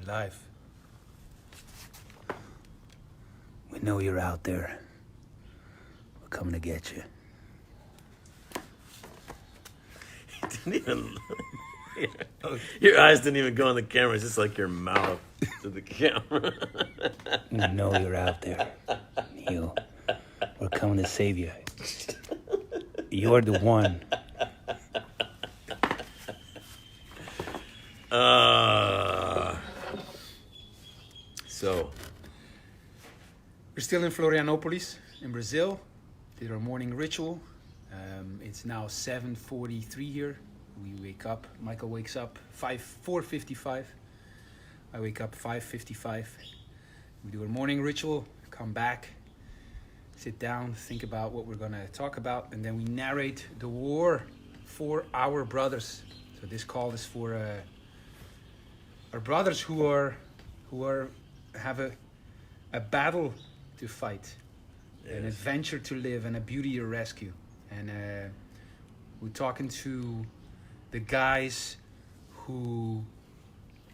We're live. We know you're out there. We're coming to get you. Didn't even. Your eyes didn't even go on the camera. It's just like your mouth to the camera. We know you're out there, Neil. We're coming to save you. You're the one. So we're still in Florianopolis, in Brazil. Did our morning ritual. It's now 7:43 here. We wake up. Michael wakes up 4:55. I wake up 5:55. We do our morning ritual. Come back. Sit down. Think about what we're gonna talk about, and then we narrate the war for our brothers. So this call is for our brothers who have a battle to fight, yes, an adventure to live, and a beauty to rescue. And we're talking to the guys who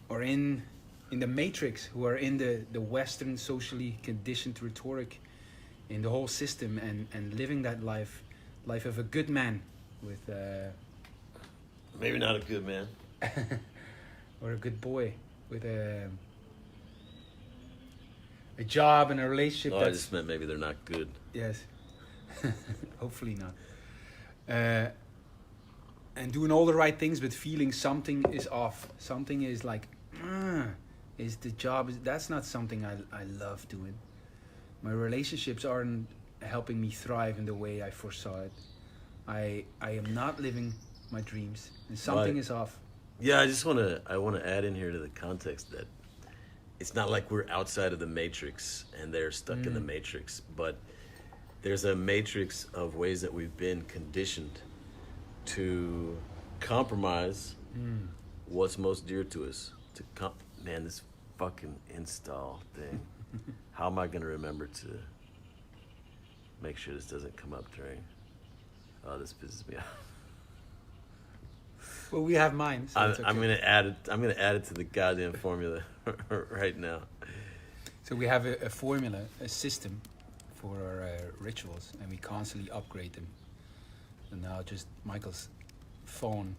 are in the matrix, who are in the Western socially conditioned rhetoric in the whole system, and living that life of a good man with maybe not a good man or a good boy with a job and a relationship. I just meant maybe they're not good. Yes. Hopefully not. And doing all the right things, but feeling something is off. Something is like, is the job, that's not something I love doing. My relationships aren't helping me thrive in the way I foresaw it. I am not living my dreams, and something is off. Yeah, I want to add in here to the context that it's not like we're outside of the matrix and they're stuck in the matrix, but there's a matrix of ways that we've been conditioned to compromise what's most dear to us. Man, this fucking install thing. How am I going to remember to make sure this doesn't come up during? Oh, this pisses me off. Well, we have mine. So I'm going to add it. I'm going to add it to the goddamn formula right now. So we have a formula, a system for our rituals, and we constantly upgrade them. And now just Michael's phone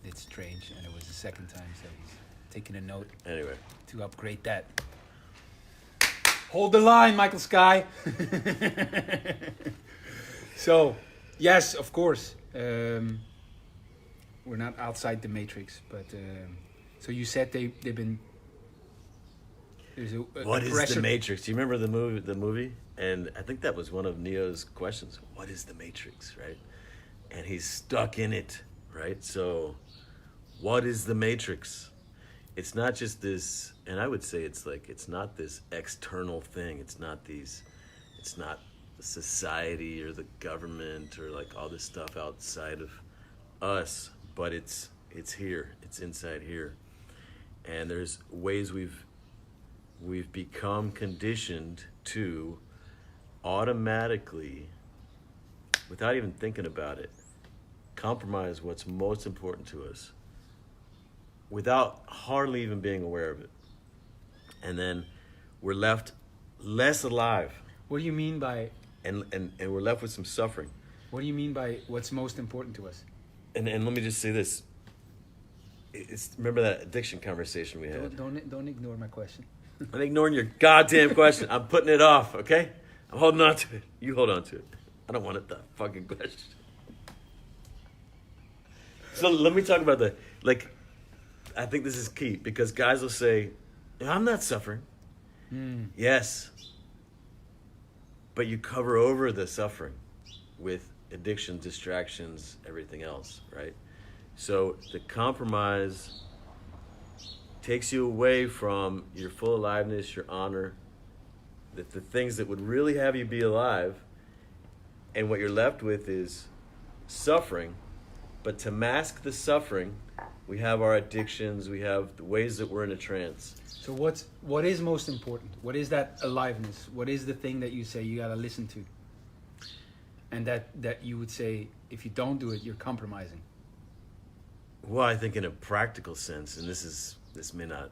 did strange, and it was the second time, so he's taking a note anyway to upgrade that. Hold the line, Michael Skye. So, yes, of course. We're not outside the matrix, but so you said they've been. There's what is the matrix? Do you remember the movie? And I think that was one of Neo's questions. What is the matrix, right? And he's stuck in it, right? So, what is the matrix? It's not just this, and I would say it's not this external thing. It's not the society or the government or like all this stuff outside of us, but it's here. It's inside here. And there's ways we've become conditioned to automatically, without even thinking about it, compromise what's most important to us without hardly even being aware of it. And then we're left less alive. What do you mean by... And we're left with some suffering. What do you mean by what's most important to us? And let me just say this. Remember that addiction conversation we had? Don't ignore my question. I'm ignoring your goddamn question. I'm putting it off, okay? I'm holding on to it. You hold on to it. I don't want it, that fucking question. So let me talk about I think this is key, because guys will say, I'm not suffering. Yes. But you cover over the suffering with addiction, distractions, everything else, right? So the compromise takes you away from your full aliveness, your honor, the things that would really have you be alive, and what you're left with is suffering. But to mask the suffering, we have our addictions, we have the ways that we're in a trance. So what is most important? What is that aliveness? What is the thing that you say you gotta listen to? And that you would say, if you don't do it, you're compromising? Well, I think in a practical sense, and this may not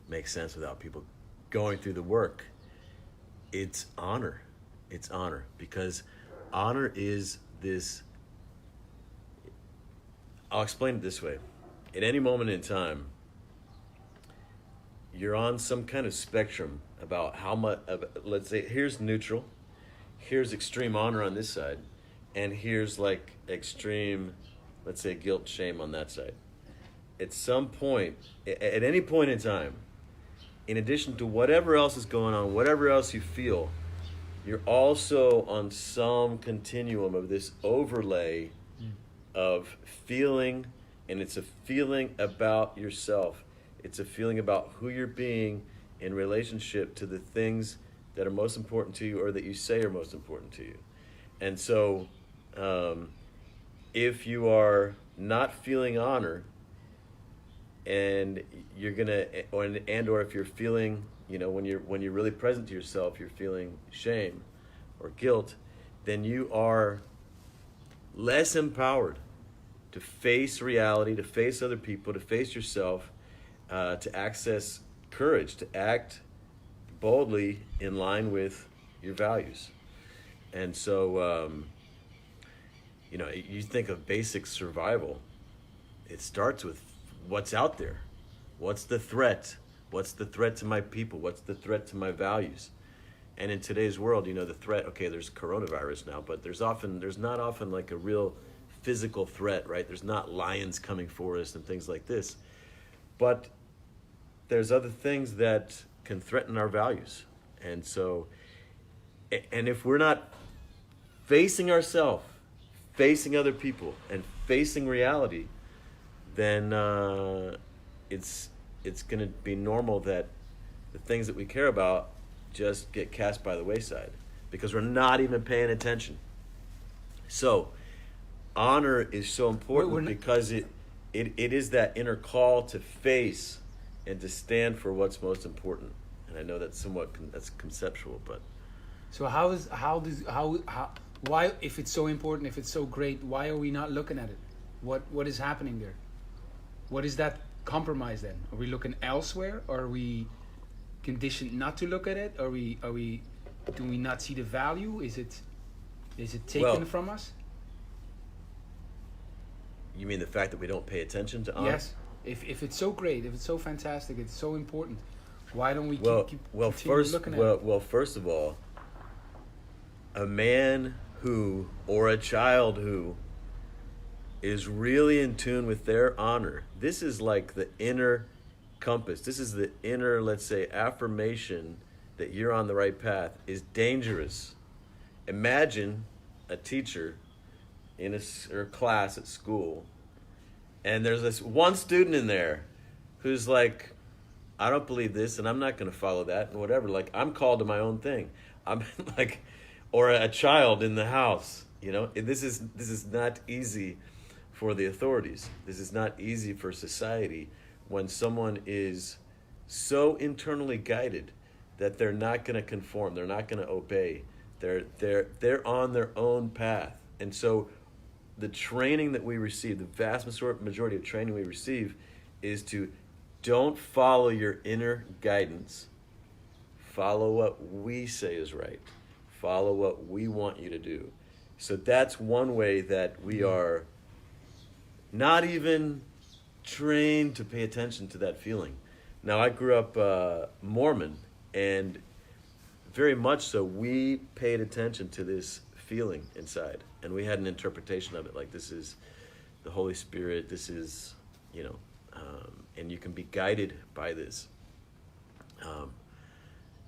make sense without people going through the work. It's honor. It's honor, because honor is this. I'll explain it this way. At any moment in time, you're on some kind of spectrum about how much, let's say, here's neutral, here's extreme honor on this side, and here's like extreme, let's say, guilt, shame on that side. At some point, at any point in time, in addition to whatever else is going on, whatever else you feel, you're also on some continuum of this overlay of feeling, and it's a feeling about yourself. It's a feeling about who you're being in relationship to the things that are most important to you, or that you say are most important to you. And so if you are not feeling honor, and you're gonna, or if you're feeling, when you're really present to yourself, you're feeling shame or guilt, then you are less empowered to face reality, to face other people, to face yourself, to access courage, to act boldly in line with your values. And so, you think of basic survival, it starts with what's out there. What's the threat? What's the threat to my people? What's the threat to my values? And in today's world, the threat, okay, there's coronavirus now, but there's not often like a real physical threat, right? There's not lions coming for us and things like this. But there's other things that can threaten our values. And so, and if we're not facing ourselves, facing other people, and facing reality, then it's going to be normal that the things that we care about just get cast by the wayside because we're not even paying attention. So honor is so important because it is that inner call to face and to stand for what's most important. And I know that's that's conceptual, but so why, if it's so important, if it's so great, why are we not looking at it? What is happening there? What is that compromise then? Are we looking elsewhere? Or are we conditioned not to look at it? Do we not see the value? Is it taken from us? You mean the fact that we don't pay attention to honor? Yes. If it's so great, if it's so fantastic, it's so important, why don't we keep looking at it? Well, first of all, a man who, or a child who, is really in tune with their honor, this is like the inner compass. This is the inner, let's say, affirmation that you're on the right path, is dangerous. Imagine a teacher in a class at school, and there's this one student in there who's like, I don't believe this, and I'm not going to follow that, and whatever. Like, I'm called to my own thing. I'm like, or a child in the house. This is not easy for the authorities. This is not easy for society when someone is so internally guided that they're not going to conform, they're not going to obey. They're on their own path. And so the training that we receive, the vast majority of training we receive, is to don't follow your inner guidance. Follow what we say is right. Follow what we want you to do. So that's one way that we are not even trained to pay attention to that feeling. Now, I grew up Mormon, and very much so, we paid attention to this feeling inside, and we had an interpretation of it, like this is the Holy Spirit, this is, and you can be guided by this.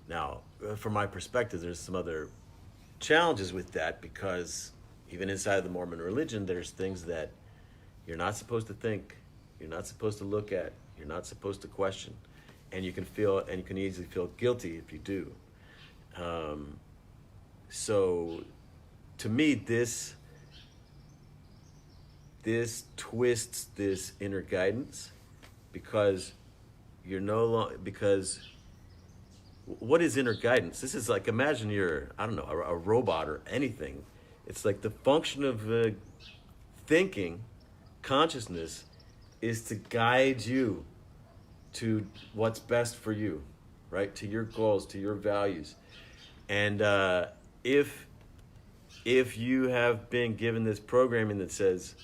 Now, from my perspective, there's some other challenges with that, because even inside of the Mormon religion, there's things that you're not supposed to think, you're not supposed to look at, you're not supposed to question, and you can easily feel guilty if you do. So, to me, this twists this inner guidance, because you're no longer, because what is inner guidance? This is like, imagine you're, I don't know, a robot or anything. It's like the function of thinking, consciousness, is to guide you to what's best for you, right? To your goals, to your values. And if you have been given this programming that says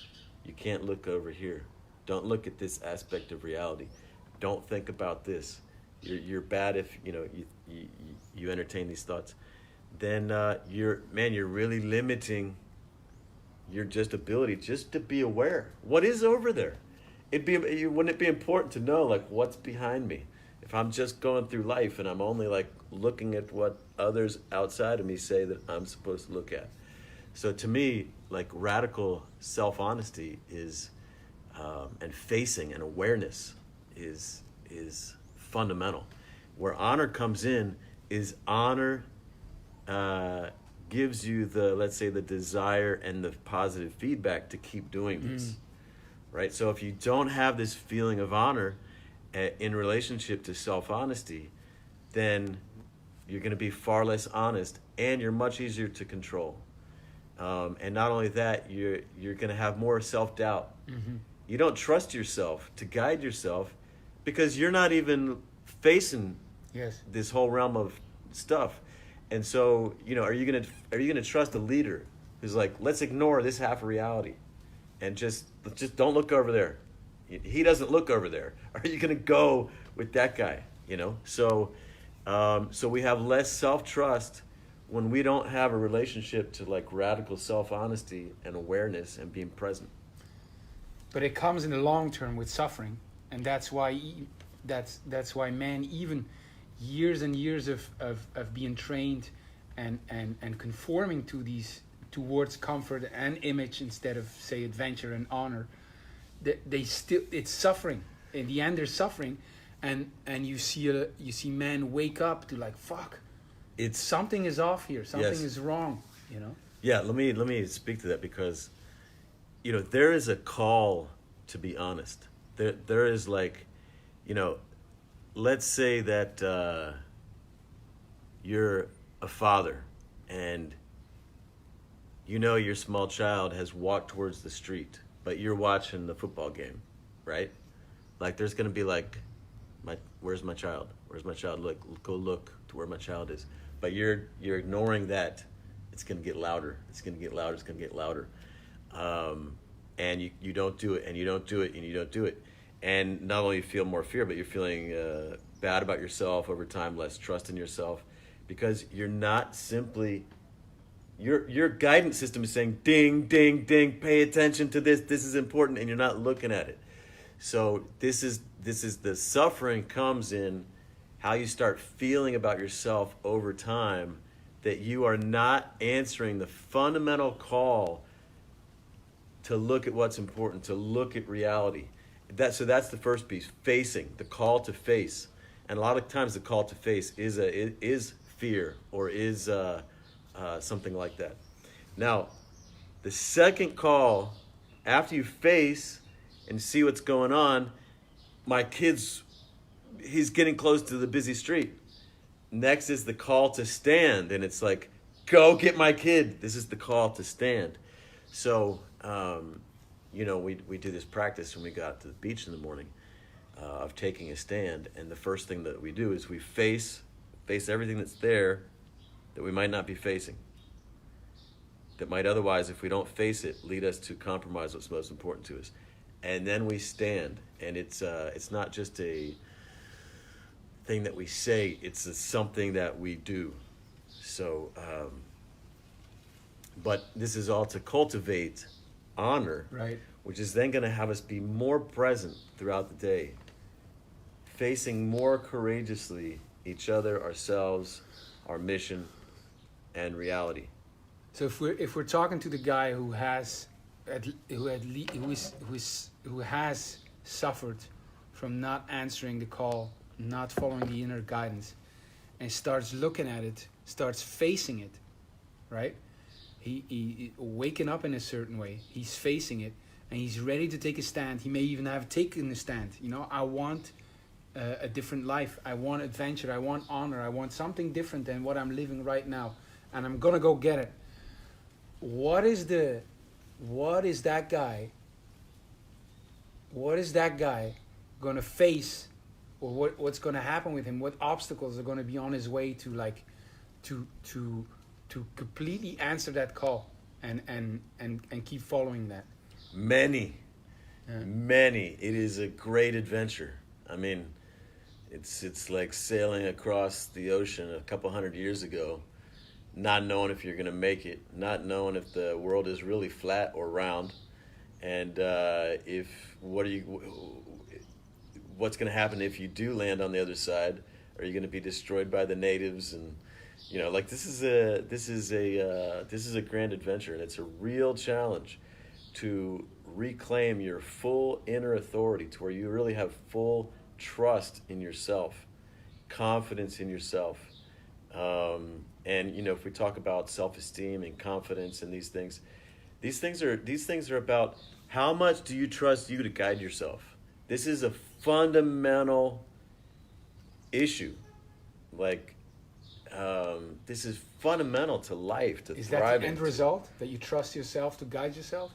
you can't look over here, don't look at this aspect of reality, don't think about this, you're bad if you entertain these thoughts, then you're really limiting your just ability just to be aware. What is over there? Wouldn't it be important to know, like, what's behind me? If I'm just going through life and I'm only like looking at what others outside of me say that I'm supposed to look at. So to me, like, radical self-honesty is, and facing and awareness is fundamental. Where honor comes in is honor gives you let's say, the desire and the positive feedback to keep doing this, right? So if you don't have this feeling of honor in relationship to self-honesty, then you're going to be far less honest, and you're much easier to control. And not only that, you're going to have more self-doubt. You don't trust yourself to guide yourself because you're not even facing this whole realm of stuff. And so, are you gonna trust a leader who's like, let's ignore this half of reality and just don't look over there? He doesn't look over there. Are you gonna go with that guy? So we have less self-trust when we don't have a relationship to, like, radical self-honesty and awareness and being present. But it comes in the long term with suffering, and that's why man, even years and years of being trained and conforming to these towards comfort and image instead of, say, adventure and honor, they still, it's suffering. In the end, they're suffering, and you see men wake up to, like, fuck, it's something is off here, something is wrong, Yeah, let me speak to that, because there is a call to be honest. There is, like, let's say that you're a father and your small child has walked towards the street, but you're watching the football game, right? Like, there's going to be like, where's my child? Where's my child? Go look to where my child is. But you're ignoring that. It's going to get louder. It's going to get louder. It's going to get louder. And you don't do it, and you don't do it, and you don't do it. And not only you feel more fear, but you're feeling bad about yourself over time, less trust in yourself, because you're not simply, your guidance system is saying, ding, ding, ding, pay attention to this is important, and you're not looking at it. So this is the suffering comes in how you start feeling about yourself over time, that you are not answering the fundamental call to look at what's important, to look at reality. So that's the first piece, facing, the call to face. And a lot of times the call to face is fear, or is something like that. Now, the second call, after you face and see what's going on, my kid's, he's getting close to the busy street. Next is the call to stand, and it's like, go get my kid. This is the call to stand. So, we do this practice when we go out to the beach in the morning of taking a stand, and the first thing that we do is we face everything that's there that we might not be facing, that might otherwise, if we don't face it, lead us to compromise what's most important to us. And then we stand, and it's not just a thing that we say, it's something that we do. So, but this is all to cultivate honor, right? Which is then going to have us be more present throughout the day, facing more courageously each other, ourselves, our mission, and reality. So if we're talking to the guy who has suffered from not answering the call, not following the inner guidance, and starts looking at it, starts facing it, right? He waking up in a certain way. He's facing it, and he's ready to take a stand. He may even have taken a stand. I want a different life. I want adventure. I want honor. I want something different than what I'm living right now, and I'm gonna go get it. What is that guy gonna face or what's going to happen with him, what obstacles are going to be on his way to like to completely answer that call and keep following that. Many. It is a great adventure. I mean, it's like sailing across the ocean a couple hundred years ago, not knowing if you're going to make it, not knowing if the world is really flat or round, and what's going to happen if you do land on the other side. Are you going to be destroyed by the natives? And like this is a grand adventure, and it's a real challenge to reclaim your full inner authority, to where you really have full trust in yourself, confidence in yourself. And if we talk about self-esteem and confidence and these things are about how much do you trust you to guide yourself. This is a fundamental issue. Like, this is fundamental to life, to thriving. Is that the end result, that you trust yourself to guide yourself?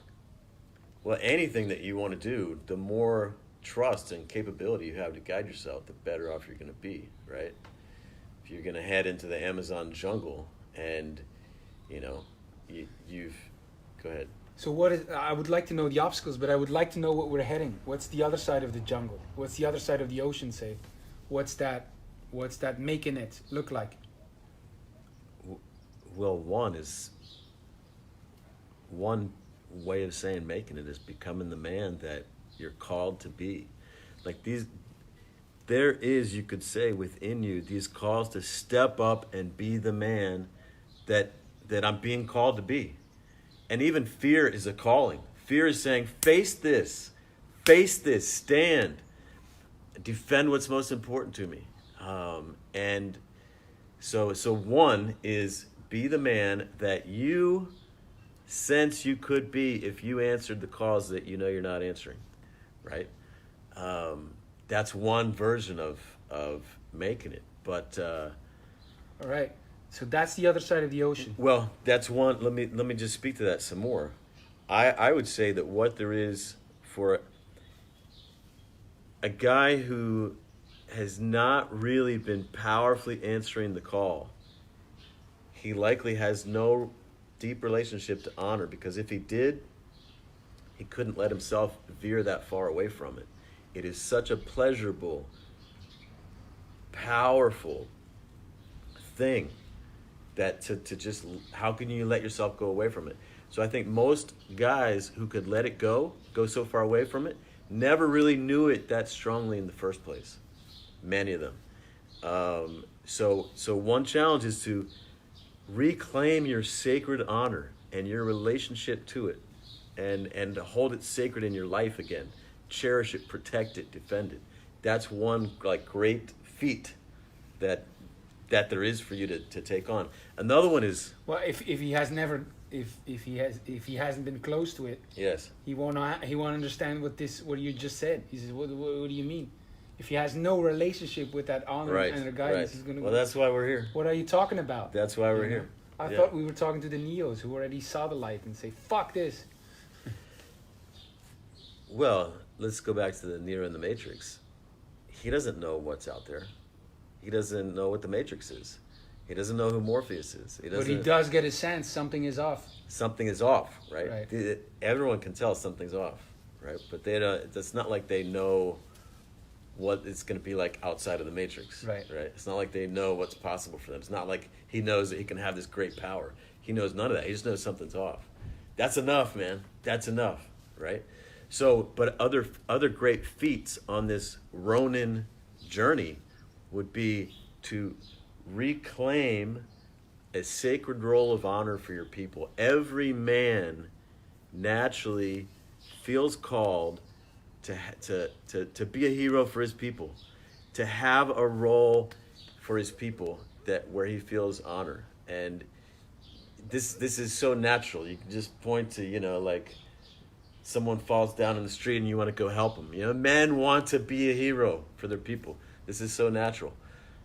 Well, anything that you want to do, the more trust and capability you have to guide yourself, the better off you're going to be, right? If you're going to head into the Amazon jungle and, you've... Go ahead. So I would like to know the obstacles, but I would like to know what we're heading. What's the other side of the jungle? What's the other side of the ocean, say? What's that making it look like? Well, one way of saying making it is becoming the man that you're called to be. Like there is, you could say, within you these calls to step up and be the man that I'm being called to be. And even fear is a calling. Fear is saying, face this, stand, defend what's most important to me. And so one is be the man that you sense you could be if you answered the calls that you're not answering, right? That's one version of making it. But all right. So that's the other side of the ocean. Well, that's one. Let me just speak to that some more. I would say that what there is for a guy who has not really been powerfully answering the call, he likely has no deep relationship to honor, because if he did, he couldn't let himself veer that far away from it. It is such a pleasurable, powerful thing that to just, how can you let yourself go away from it? So I think most guys who could let it go so far away from it, never really knew it that strongly in the first place. Many of them. So one challenge is to reclaim your sacred honor and your relationship to it, and to hold it sacred in your life again. Cherish it, protect it, defend it. That's one great feat that there is for you to take on. Another one is, well, if he hasn't been close to it, yes, he won't understand what you just said. He says, what do you mean? If he has no relationship with that honor and the guidance, he's gonna. Well, that's why we're here. What are you talking about? That's why we're here. I thought we were talking to the Neos who already saw the light and say, "Fuck this." Well, let's go back to the Neo in the Matrix. He doesn't know what's out there. He doesn't know what the Matrix is. He doesn't know who Morpheus is. But he does get a sense something is off. Something is off, right? Everyone can tell something's off, right? But they don't. It's not like they know what it's going to be like outside of the Matrix, right? It's not like they know what's possible for them. It's not like he knows that he can have this great power. He knows none of that. He just knows something's off. That's enough, man. That's enough, right? So, but other great feats on this Ronin journey would be to reclaim a sacred role of honor for your people. Every man naturally feels called to be a hero for his people, to have a role for his people where he feels honor. And this is so natural. You can just point to, someone falls down in the street and you want to go help them. Men want to be a hero for their people. This is so natural.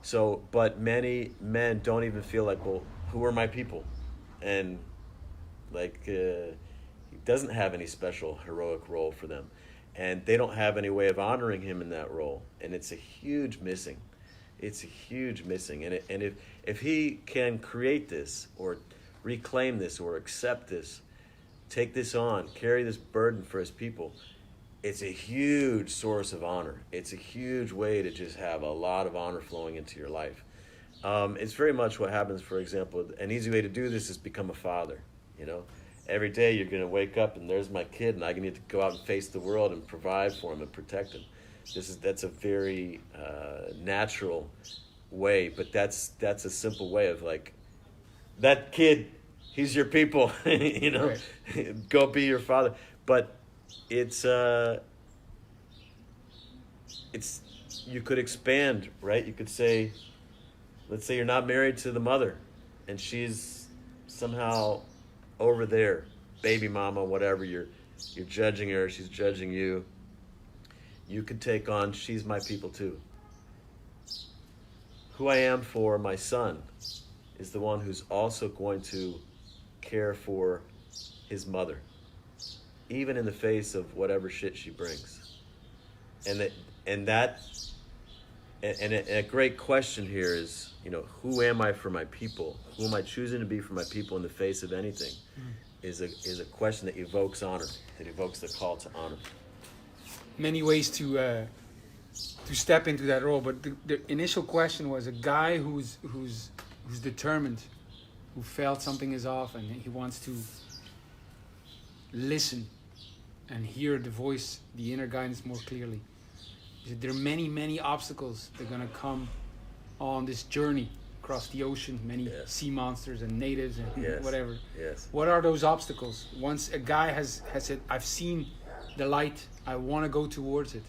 So, but many men don't even feel like, well, who are my people? And he doesn't have any special heroic role for them. and they don't have any way of honoring him in that role, and it's a huge missing. It's a huge missing, and if he can create this or reclaim this or accept this, take this on, carry this burden for his people, it's a huge source of honor. It's a huge way to just have a lot of honor flowing into your life. It's very much what happens, for example, an easy way to do this is become a father, you know. Every day you're going to wake up and there's my kid and I need to go out and face the world and provide for him and protect him. That's a very natural way, but that's a simple way of like, that kid, he's your people, you know, right. Go be your father. But it's you could expand, right? You could say, let's say you're not married to the mother and she's somehow over there, baby mama, whatever, you're judging her, she's judging you. You could take on, she's my people too. Who I am for my son is the one who's also going to care for his mother, even in the face of whatever shit she brings. And a great question here is, you know, who am I for my people? Who am I choosing to be for my people in the face of anything? Is a question that evokes honor, that evokes the call to honor. Many ways to step into that role, but the initial question was a guy who's determined, who felt something is off, and he wants to listen and hear the voice, the inner guidance more clearly. There are many obstacles that are going to come on this journey across the ocean, many sea monsters and natives and whatever. Yes. What are those obstacles? Once a guy has said, I've seen the light, I want to go towards it.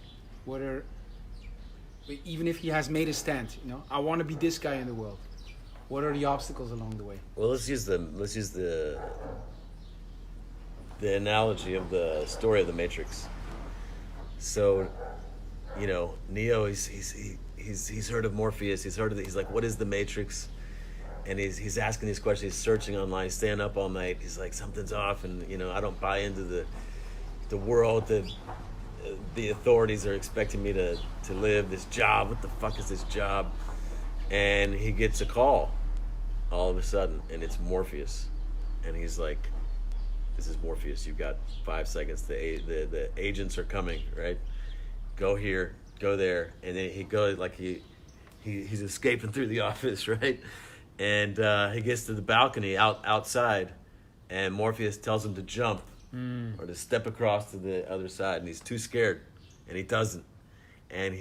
Even if he has made a stand, you know, I want to be this guy in the world. What are the obstacles along the way? Well, let's use the analogy of the story of the Matrix. So, you know, Neo, he's heard of Morpheus. He's like, what is the Matrix? And he's asking these questions. He's searching online. He's staying up all night. He's like, something's off, and you know, I don't buy into the world. The authorities are expecting me to live this job. What the fuck is this job? And he gets a call all of a sudden, and it's Morpheus. And he's like, this is Morpheus. You've got 5 seconds. The agents are coming, right? Go here, go there. And then he goes like he's escaping through the office, right? And he gets to the balcony outside, and Morpheus tells him to jump or to step across to the other side, and he's too scared, and he doesn't. And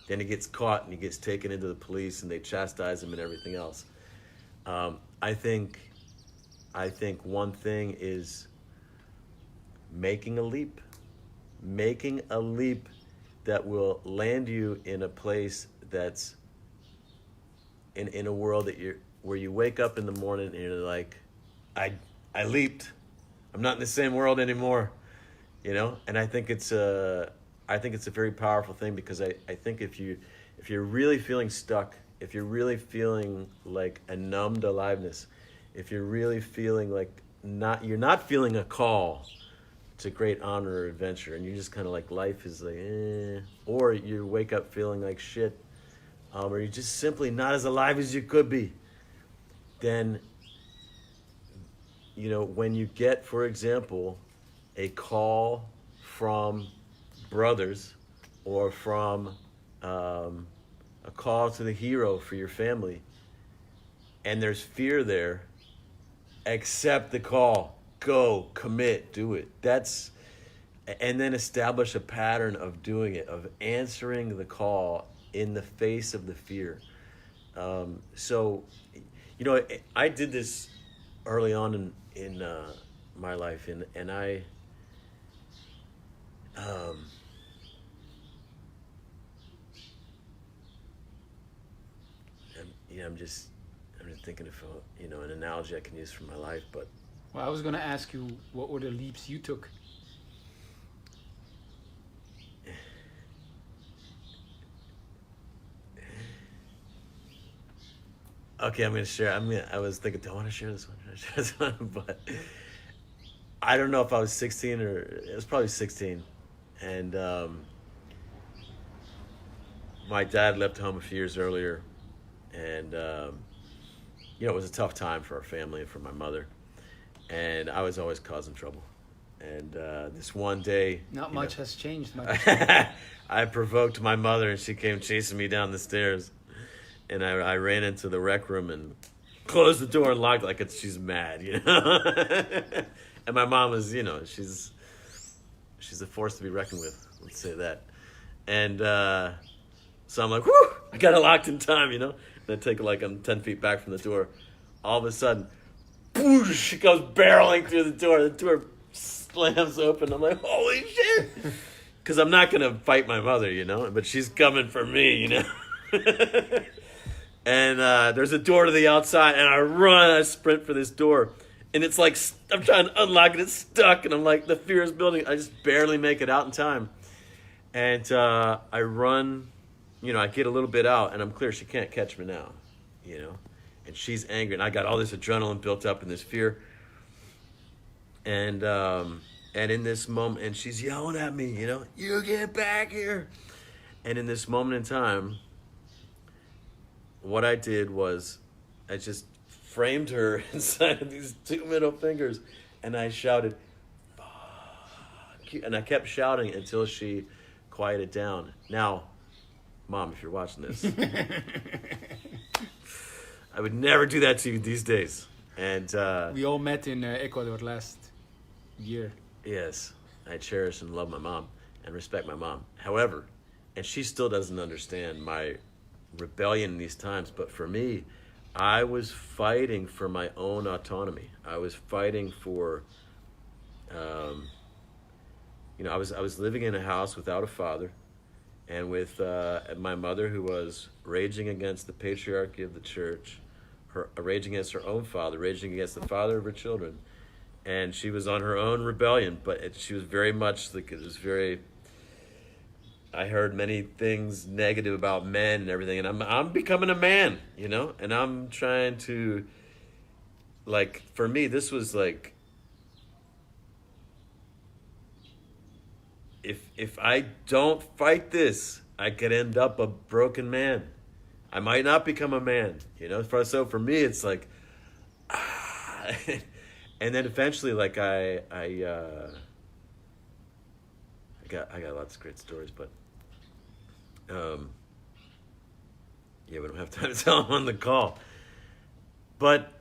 then he gets caught, and he gets taken into the police, and they chastise him and everything else. I think one thing is making a leap that will land you in a place that's in a world where you wake up in the morning and you're like, I leaped. I'm not in the same world anymore, you know. And I think it's a very powerful thing, because I think if you're really feeling stuck, if you're really feeling like a numbed aliveness, if you're really feeling like you're not feeling a call to great honor or adventure, and you're just kind of like, life is like, or you wake up feeling like shit, or you're just simply not as alive as you could be, then, you know, when you get, for example, a call from brothers or from a call to the hero for your family, and there's fear there, accept the call. Go, commit, do it. And then establish a pattern of doing it, of answering the call in the face of the fear. So, you know, I did this early on in my life, and I'm just thinking of an analogy I can use for my life, but. Well, I was going to ask you, what were the leaps you took? Okay, I'm going to share. I was thinking, do I want to share this one? Should I share this one? But I don't know if I was 16 or it was probably 16, And my dad left home a few years earlier, and it was a tough time for our family and for my mother. And I was always causing trouble. And this one day, Not much has changed. Much. I provoked my mother, and she came chasing me down the stairs. And I ran into the rec room and closed the door and locked it she's mad, And my mom was, she's a force to be reckoned with. Let's say that. And so I'm like, whew, I got it locked in time, And I take it I'm 10 feet back from the door. All of a sudden, whoosh, she goes barreling through the door. The door slams open. I'm like, holy shit. Because I'm not going to fight my mother, But she's coming for me, And there's a door to the outside, and I sprint for this door. And it's like, I'm trying to unlock it, it's stuck, and I'm like, the fear is building. I just barely make it out in time. And I run, I get a little bit out, and I'm clear she can't catch me now, And she's angry, and I got all this adrenaline built up and this fear. And in this moment, and she's yelling at me, you get back here. And in this moment in time, what I did was I just framed her inside of these two middle fingers, and I shouted, fuck you. And I kept shouting until she quieted down. Now, Mom, if you're watching this, I would never do that to you these days. And we all met in Ecuador last year. Yes, I cherish and love my mom and respect my mom. However, and she still doesn't understand my rebellion in these times, but for me, I was fighting for my own autonomy. I was fighting for, I was living in a house without a father, and with my mother, who was raging against the patriarchy of the church, raging against her own father, raging against the father of her children, and she was on her own rebellion. But she was very much I heard many things negative about men and everything, and I'm becoming a man, and I'm trying to, for me, this was if I don't fight this, I could end up a broken man. I might not become a man, So for me, it's and then eventually, I got lots of great stories, but. We don't have time to tell them on the call. But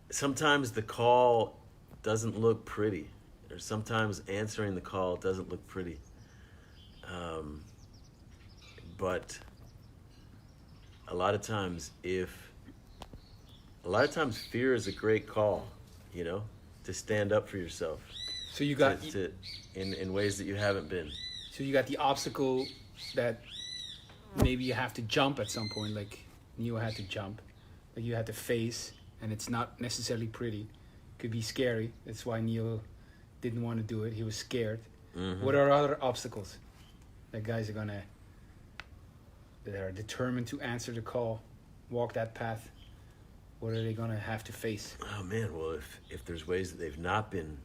sometimes the call doesn't look pretty. Or sometimes answering the call doesn't look pretty. But a lot of times fear is a great call, to stand up for yourself. So you got in ways that you haven't been. So you got the obstacle that maybe you have to jump at some point, like Neil had to jump, like you had to face, and it's not necessarily pretty. Could be scary. That's why Neil didn't want to do it. He was scared. Mm-hmm. What are other obstacles that guys that are determined to answer the call, walk that path? What are they gonna have to face? Oh man, well if there's ways that they've not been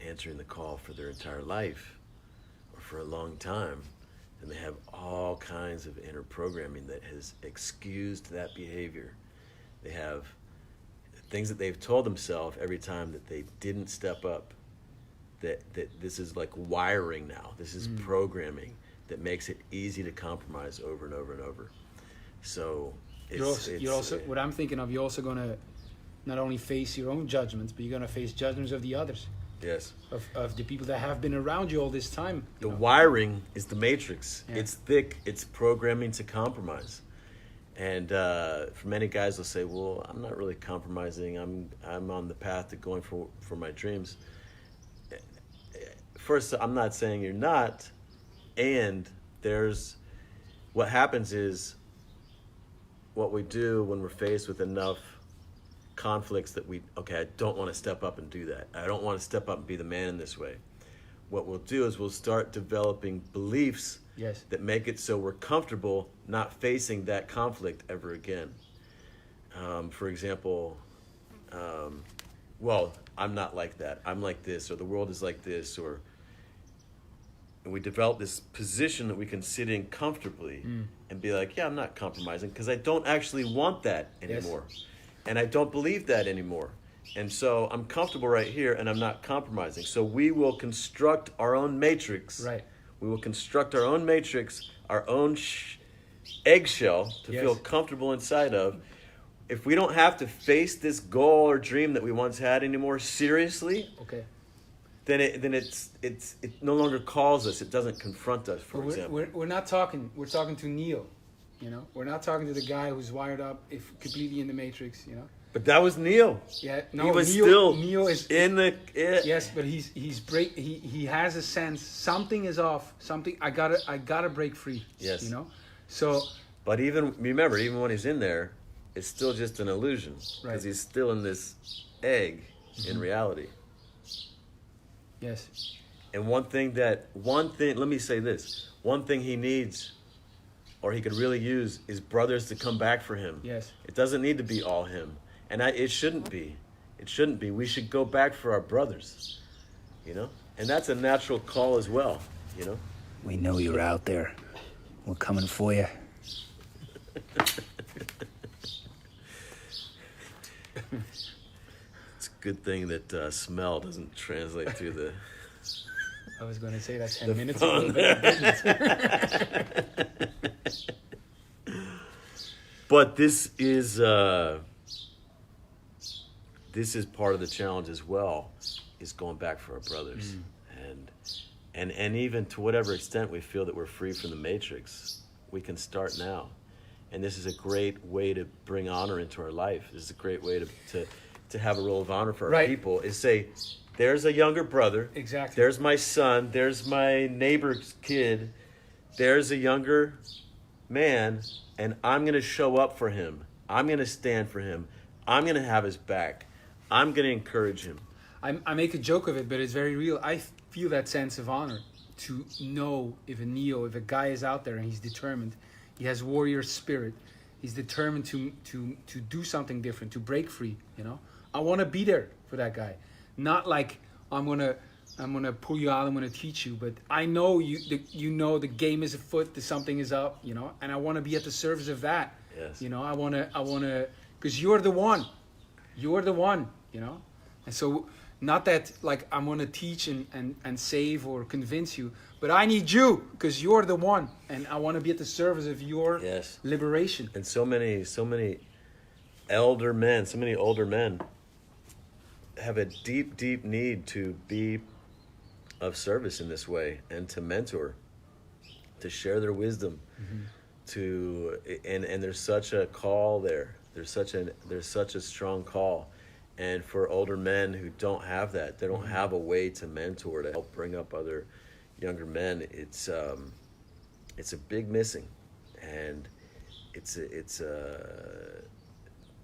answering the call for their entire life or for a long time, and they have all kinds of inner programming that has excused that behavior. They have things that they've told themselves every time that they didn't step up, that this is like wiring now. This is programming that makes it easy to compromise over and over and over. So you're also what I'm thinking of, you're also going to not only face your own judgments, but you're going to face judgments of the others. Yes. Of the people that have been around you all this time. The wiring is the matrix. Yeah. It's thick. It's programming to compromise. And for many guys, they'll say, well, I'm not really compromising. I'm on the path to going for my dreams. First, I'm not saying you're not. And what happens is, what we do when we're faced with enough conflicts that I don't want to step up and do that. I don't want to step up and be the man in this way. What we'll do is we'll start developing beliefs that make it so we're comfortable not facing that conflict ever again. For example, well, I'm not like that. I'm like this, or the world is like this, or and we develop this position that we can sit in comfortably and be like, yeah, I'm not compromising because I don't actually want that anymore. Yes. And I don't believe that anymore. And so I'm comfortable right here and I'm not compromising. So we will construct our own matrix. Right. We will construct our own matrix, our own eggshell to feel comfortable inside of. If we don't have to face this goal or dream that we once had anymore seriously, then it no longer calls us. It doesn't confront us. For example, we're not talking. We're talking to Neo. You know, we're not talking to the guy who's wired up, completely in the matrix. You know. But that was Neo. Yeah, no, he was still Neo is in the. Yes, but he has a sense something is off. Something I gotta break free. Yes. You know, so. But even when he's in there, it's still just an illusion because he's still in this egg in reality. Yes. And one thing, let me say this. One thing he needs, or he could really use, is brothers to come back for him. Yes. It doesn't need to be all him. And it shouldn't be. It shouldn't be. We should go back for our brothers, you know? And that's a natural call as well, you know? We know you're out there. We're coming for you. It's a good thing that smell doesn't translate through the... I was going to say that 10 minutes phone. ago. But this is part of the challenge as well, is going back for our brothers. And even to whatever extent we feel that we're free from the matrix, we can start now. And this is a great way to bring honor into our life. This is a great way to have a role of honor for our people, is say, there's a younger brother. Exactly. There's my son. There's my neighbor's kid. There's a younger man, and I'm going to show up for him. I'm going to stand for him. I'm going to have his back. I'm going to encourage him. I make a joke of it, but it's very real. I feel that sense of honor to know if a guy is out there and he's determined. He has warrior spirit. He's determined to do something different, to break free. You know, I want to be there for that guy. Not like I'm gonna pull you out. I'm gonna teach you, but I know you know the game is afoot. Something is up. You know, and I want to be at the service of that. Yes. You know, I wanna, because you're the one. You're the one. You know, and so not that like I'm gonna teach and save or convince you, but I need you because you're the one, and I want to be at the service of your liberation. And so many older men have a deep need to be of service in this way and to mentor, to share their wisdom, and there's such a call there. There's such a strong call, and for older men who don't have that, they don't have a way to mentor to help bring up other younger men. It's a big missing, and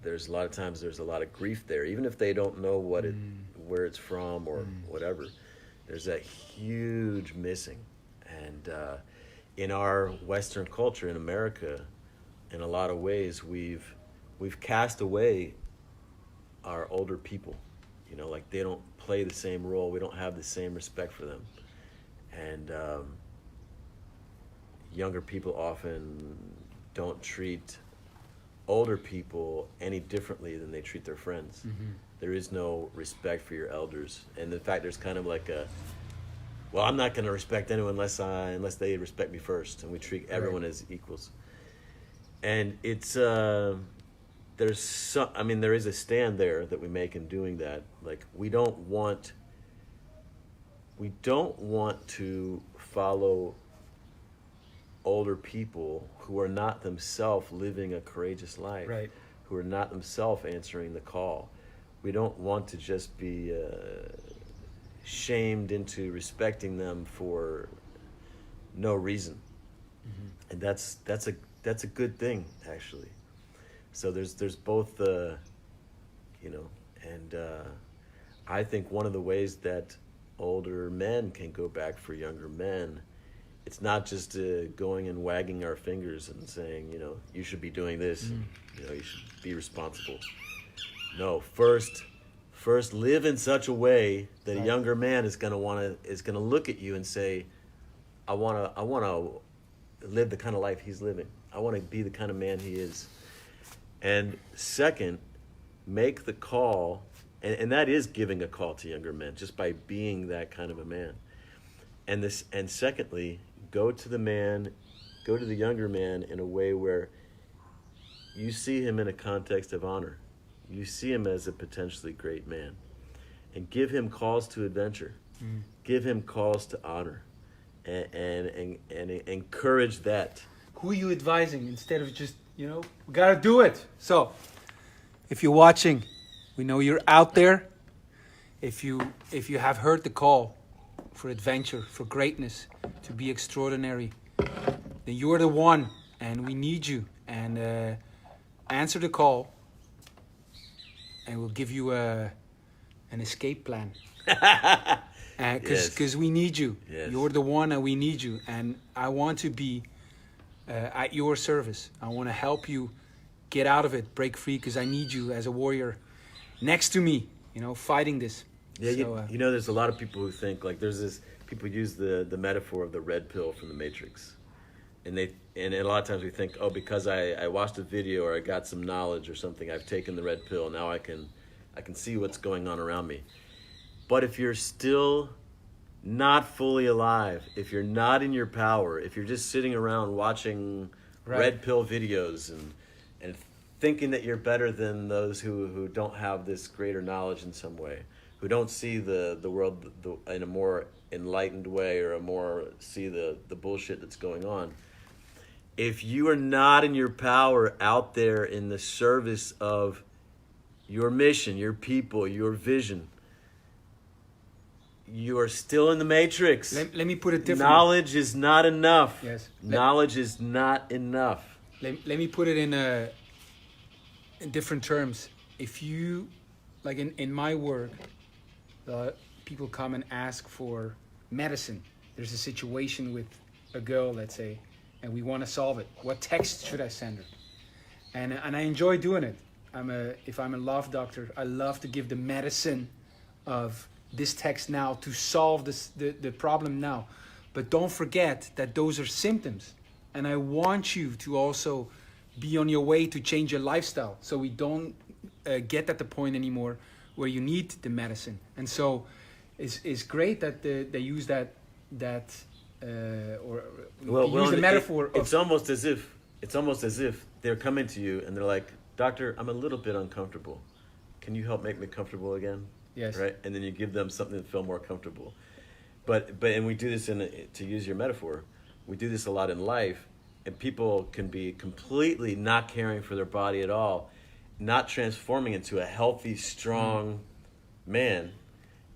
there's a lot of times there's a lot of grief there, even if they don't know where it's from or whatever. There's that huge missing, and in our Western culture in America, in a lot of ways, we've cast away our older people. You know, like they don't play the same role. We don't have the same respect for them, and younger people often don't treat older people any differently than they treat their friends. There is no respect for your elders, and in fact there's kind of like well, I'm not going to respect anyone unless they respect me first, and we treat everyone as equals. And it's there is a stand there that we make in doing that. Like we don't want to follow older people who are not themselves living a courageous life, who are not themselves answering the call. We don't want to just be shamed into respecting them for no reason, and that's a good thing actually. So there's both and I think one of the ways that older men can go back for younger men, it's not just going and wagging our fingers and saying, you know, you should be doing this, and, you know, you should be responsible. No, first live in such a way that a younger man is gonna look at you and say, I wanna live the kind of life he's living. I want to be the kind of man he is. And second, make the call, and that is giving a call to younger men just by being that kind of a man. And secondly, go to the younger man in a way where you see him in a context of honor. You see him as a potentially great man, and give him calls to adventure. Give him calls to honor, and encourage that. Who are you advising instead of just, we gotta do it. So, if you're watching, we know you're out there. If you have heard the call for adventure, for greatness, to be extraordinary, then you're the one, and we need you. And answer the call, and we'll give you an escape plan. Because we need you. Yes. You're the one, and we need you. And I want to be at your service. I want to help you get out of it, break free, because I need you as a warrior next to me, fighting this. Yeah, So, there's a lot of people who think, like, people use the metaphor of the red pill from the Matrix. And a lot of times we think, oh, because I watched a video or I got some knowledge or something, I've taken the red pill, now I can see what's going on around me. But if you're still not fully alive, if you're not in your power, if you're just sitting around watching red pill videos and thinking that you're better than those who don't have this greater knowledge in some way, who don't see the world in a more enlightened way, or see the bullshit that's going on, if you are not in your power out there in the service of your mission, your people, your vision, you are still in the Matrix. let me put it differently. Knowledge is not enough. Yes. Knowledge is not enough. Let me put it in different terms. If you, like in my work, people come and ask for medicine. There's a situation with a girl, let's say, and we want to solve it. What text should I send her? And I enjoy doing it. If I'm a love doctor, I love to give the medicine of this text now to solve the problem now. But don't forget that those are symptoms. And I want you to also be on your way to change your lifestyle, so we don't get at the point anymore where you need the medicine. And so it's great that they use use the metaphor. It's almost as if they're coming to you and they're like, "Doctor, I'm a little bit uncomfortable. Can you help make me comfortable again?" Yes. Right? And then you give them something to feel more comfortable. But we do this to use your metaphor, we do this a lot in life, and people can be completely not caring for their body at all, not transforming into a healthy, strong man,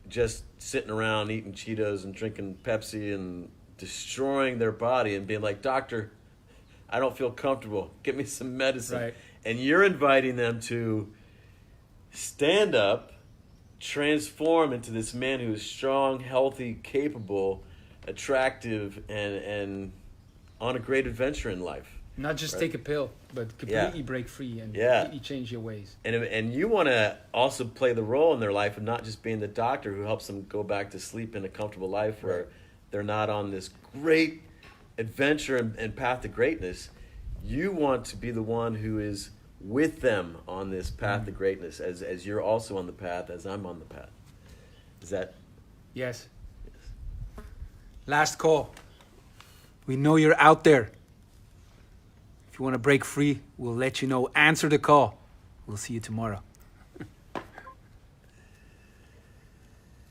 just sitting around eating Cheetos and drinking Pepsi and destroying their body and being like, "Doctor, I don't feel comfortable. Get me some medicine." Right. And you're inviting them to stand up, transform into this man who is strong, healthy, capable, attractive, and on a great adventure in life. Not just take a pill, but completely break free and completely change your ways. And you want to also play the role in their life of not just being the doctor who helps them go back to sleep in a comfortable life where they're not on this great adventure and path to greatness. You want to be the one who is with them on this path to greatness, as you're also on the path, as I'm on the path. Is that? Yes. Last call. We know you're out there. If you want to break free, we'll let you know. Answer the call. We'll see you tomorrow.